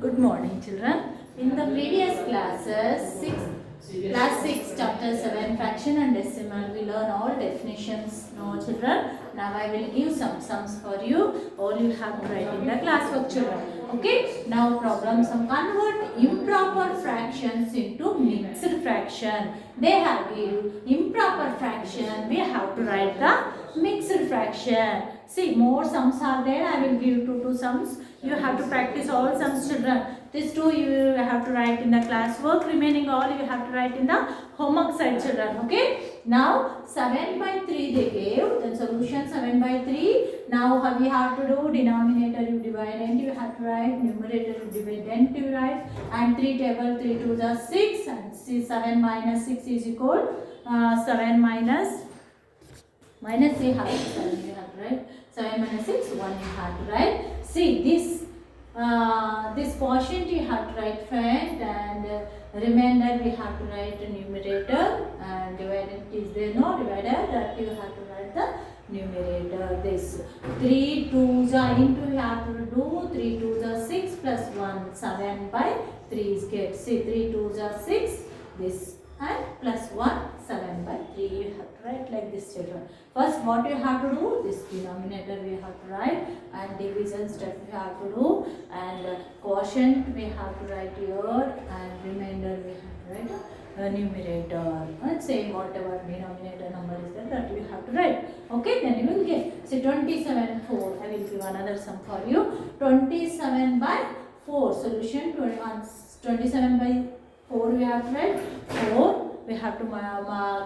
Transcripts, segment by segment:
Good morning, children. In the previous classes, class 6, chapter 7, fraction and decimal, we learn all definitions. No, children. Now I will give some sums for you. All you have to write in the classwork, children. Okay. Now problem sum: convert improper fractions into mixed fraction. They have given improper fraction. We have to write the mixed fraction. See, more sums are there. I will give two sums. You have to practice all sums, children. These two you have to write in the classwork. Remaining all you have to write in the homework side, children. Okay. Now 7 by 3 they gave. The solution 7 by 3. Now how we have to do? Denominator you divide and you have to write. Numerator you divide and you write. And 3 table 3 2 are 6. And see 7 minus 6 is equal 7 minus we have 7 you have to write. 7 minus 6 1 you have to write. See this quotient you have to write front and remainder we have to write a numerator and divided is there no divider that you have to write the numerator. This 3 2s are into you have to do 3 2s are 6 plus 1 7 by 3 is get. See 3 2s are 6 this and plus 1 7 by 3 you have to write like this, children. First what you have to do, this denominator we have to write and division step we have to do and quotient we have to write here and remainder we have to write a numerator and same whatever denominator number is there that you have to write. Okay, then you will get. See 27 4. I will give another sum for you. 27 by 4 solution 27 by 4 we have to write 4. We have to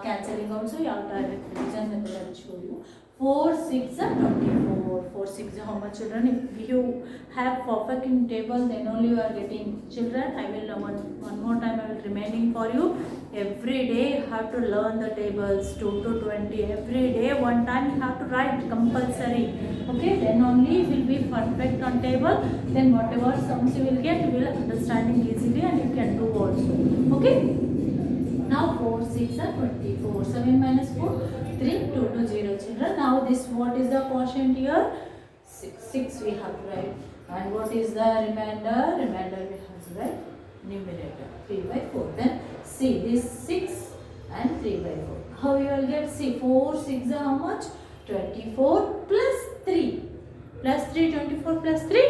cancelling also. You have to have a division method I will show you. 4 6 are 24. 4 6 how much, children? If you have perfect in table then only you are getting, children. I will one more time I will remaining for you. Every day you have to learn the tables 2 to 20. Every day one time you have to write compulsory. Okay, then only you will be perfect on table. Then whatever sums you will get you will understanding easily and you can do also. Okay. Now 4 6 are 24. 7 minus 4 3 2 to 0, children. Now this what is the quotient here? 6 we have to write. And what is the remainder? Remainder we have to write numerator 3 by 4. Then see this 6 and 3 by 4. How you will get? See 4 6 are how much? 24 plus 3. Plus 3 24 plus 3.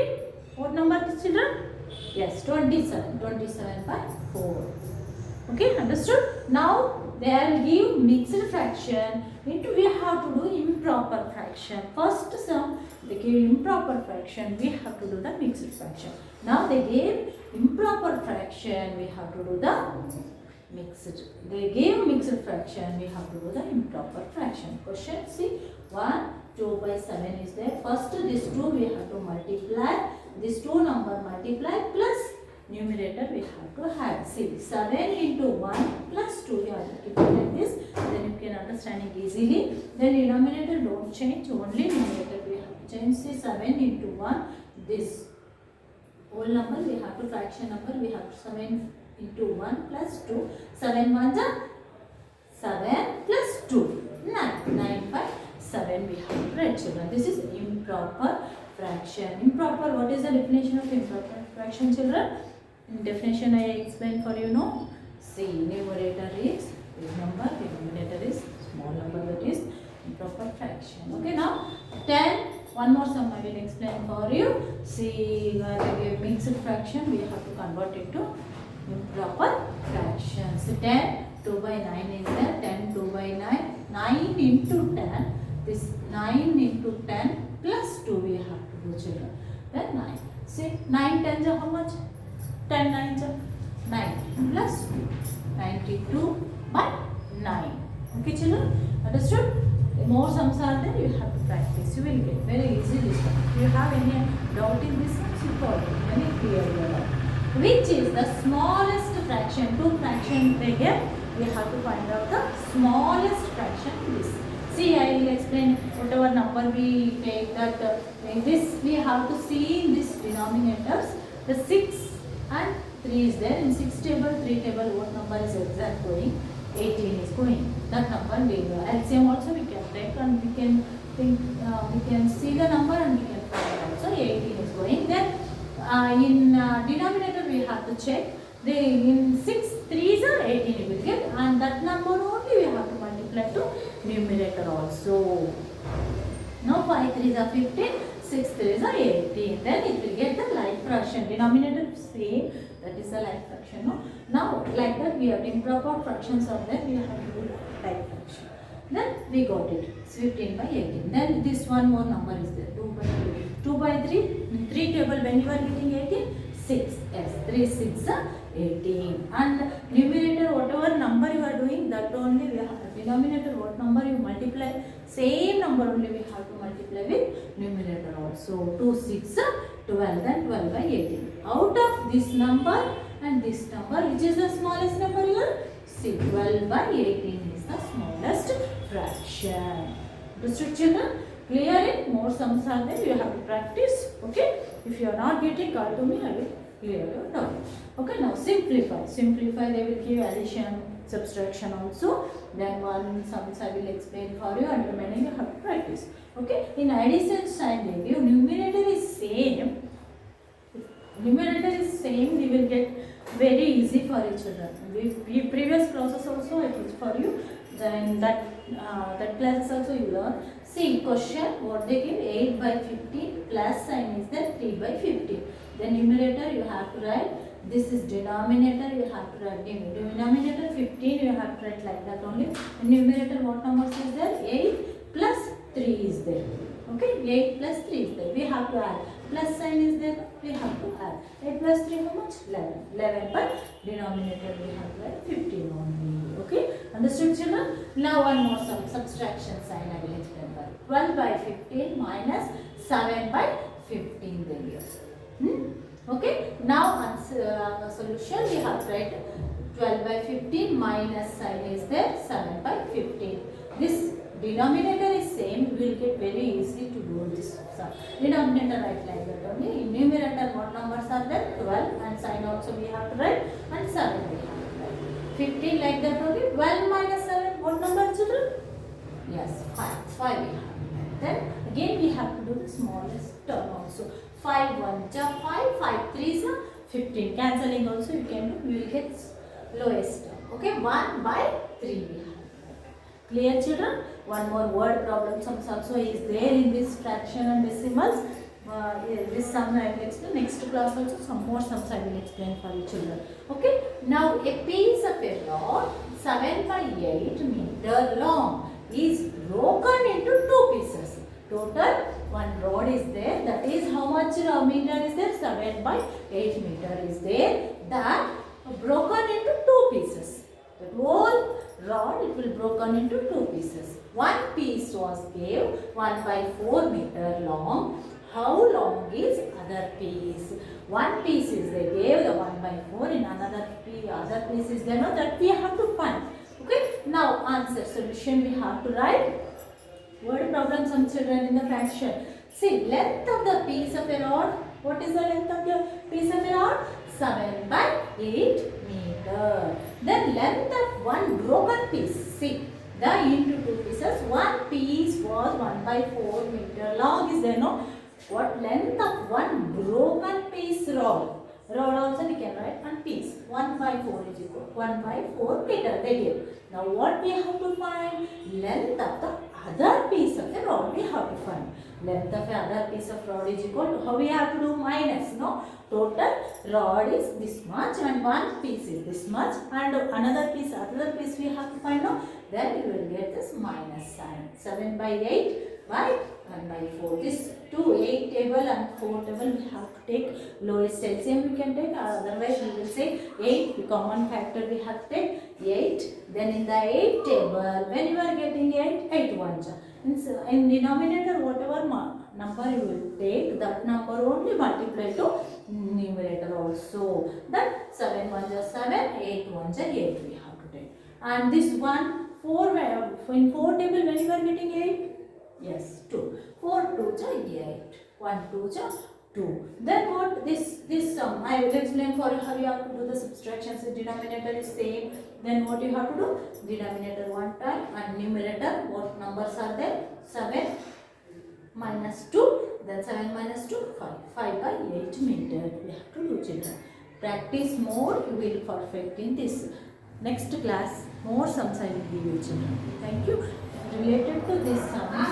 What number is, children? Yes, 27. 27 by 4. Okay, understood? Now they will give mixed fraction into we have to do improper fraction. First sum they gave improper fraction, we have to do the mixed fraction. Now they gave improper fraction, we have to do the mixed. They gave mixed fraction, we have to do the improper fraction. Question, see 1 2 by 7 is there. First this 2 we have to multiply. This 2 number multiply plus numerator we have to add. See 7 into 1 plus 2 you have to keep it like this. Then you can understand it easily. Then denominator don't change, only numerator we have to change. See 7 into 1 this whole number we have to fraction number we have to 7 into 1 plus 2. 7 1 is 7 plus 2 9. 9 by 7 we have to write, children. This is improper fraction. Improper, what is the definition of improper fraction, children? In definition I explain for you, no? See, numerator is big number, denominator is small number, that is improper fraction. Okay, now 10, one more sum I will explain for you. See, they give mixed fraction, we have to convert it to improper fraction. So 10, 2 by 9 is there, 10, 2 by 9, 9 into 10, this 9 into 10 plus 2 we have to do, children. Then 9. See, 9 tens are how much? 10 nines are 9 plus 2. 92 by 9. Okay, children? Understood? More sums are there, you have to practice. You will get very easily. If you have any doubt in this sums, you call it. Very clear. Which is the smallest fraction? 2 fractions they get. We have to find out the smallest fraction in this. See, I will explain whatever number we take that this we have to see in this denominators. The 6 and 3 is there. In 6 table, 3 table, what number is exact going? 18 is going. That number we LCM also we can take and we can think we can see the number and we can find out. also 18 is going. Then in denominator we have to check. In 6 3s are 18 you will get, and that number only we have to multiply to numerator also. Now 5 3s are 15, 6 3s are 18. Then it will get the like fraction. Denominator same, that is the like fraction. No? Now like that we have improper fractions are there, we have to do like fraction. Then we got it. It's 15 by 18. Then this one more number is there. 2 by 3. 2 by 3. In 3 table when you are getting 18? 6. Yes. 3 6 are 18. And numerator whatever number you are doing, that only we have. Denominator what number you multiply, same number only we have to multiply with numerator also. 2 6 are 12. Then 12 by 18. Out of this number and this number, which is the smallest number here? 12 by 18 is the smallest fraction. Understood children? Clear it? More sums are there. You have to practice. Okay? If you are not getting, call to me. I will clear your doubt. Okay? Now simplify. Simplify. They will give addition, subtraction also. Then one sums I will explain for you, and remaining you have to practice. Okay? In addition sign they give numerator is same. If numerator is same, we will get very easy for each other. We previous process also I teach for you. Then that classes also you learn. See question what they give, 8 by 15 plus sign is there, 3 by 15. Then numerator you have to write. This is denominator, you have to write denominator 15, you have to write like that only. And numerator what numbers is there? 8 plus 3 is there. Okay, 8 plus 3 is there. We have to add. Plus sign is there, we have to add. 8 plus 3 how much? 11. 11 by denominator we have to write 15 only. Okay, understood children? Now one more sum, subtraction sign I will explain for you. 12 by 15 minus 7 by 15 there. Okay, now solution we have to write 12 by 15 minus sign is there, 7 by 15. This denominator is same, we will get very easy to do this sum. Denominator write like that only. In numerator what numbers are there? 12, and sign also we have to write, and 7 we have to write. 15 like that only. 12 minus 7 what number children? Yes, 5. 5 we have to write. Then again we have to do the smallest term also. 5 1 5, 5 3 15. Cancelling also you can do, you will get lowest term. Okay, 1 by 3 we have. Clear children? One more word problem sums also is there in this fraction and decimals. This sum I will explain. Next class also some more sums I will explain for you children. Okay. Now a piece of a rod 7 by 8 meter long is broken into 2 pieces. Total one rod is there. That is how much meter is there? 7 by 8 meter is there. That broken into 2 pieces. The whole rod it will broken into 2 pieces. One piece was gave 1 by 4 meter long. How long is other piece? One piece is they gave the 1 by 4, in another other piece is there, no, that we have to find. Okay. Now answer solution we have to write. Word problem some children in the fraction. See, length of the piece of a rod. What is the length of the piece of a rod? 7 by 8 meter. Then length of one broken piece. See, the into 2 pieces. One piece was 1 by 4 meter long. Is there no? What length of one broken piece rod? Rod also we can write one piece. 1 by 4 is equal. 1 by 4 meter they give. Now what we have to find? Length of the other piece of the rod we have to find. Length of another piece of rod is equal to, how we have to do? Minus, no? Total rod is this much and one piece is this much, and another piece we have to find out. Then you will get this minus sign. 7 by 8 by 1 by 4. This 2, 8 table and 4 table we have to take lowest LCM we can take, otherwise we will say 8, the common factor we have to take 8. Then in the 8 table, when you are getting 8, 8 1. In denominator whatever number you will take, that number only multiply to numerator also. That 7 1 is 7, 8 1 is 8 we have to take. And this one 4, in 4 table when you are getting 8? Yes, 2. 4 2 is 8. 1 2 is 2. Then what this sum, I will explain for you how you have to do the subtractions. The denominator is same. Then what you have to do? Denominator 1 time and numerator what numbers are there? 7 minus 2 Then 7 minus 2, 5. 5 by 8 meter. We have to do, children. Practice more, you will perfect in this. Next class, more sums I will give you, children. Thank you. Related to this sums,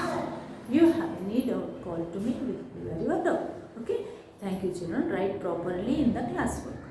you have any doubt, call to me. Will clear your doubt. Okay. Thank you, children. Write properly in the classwork.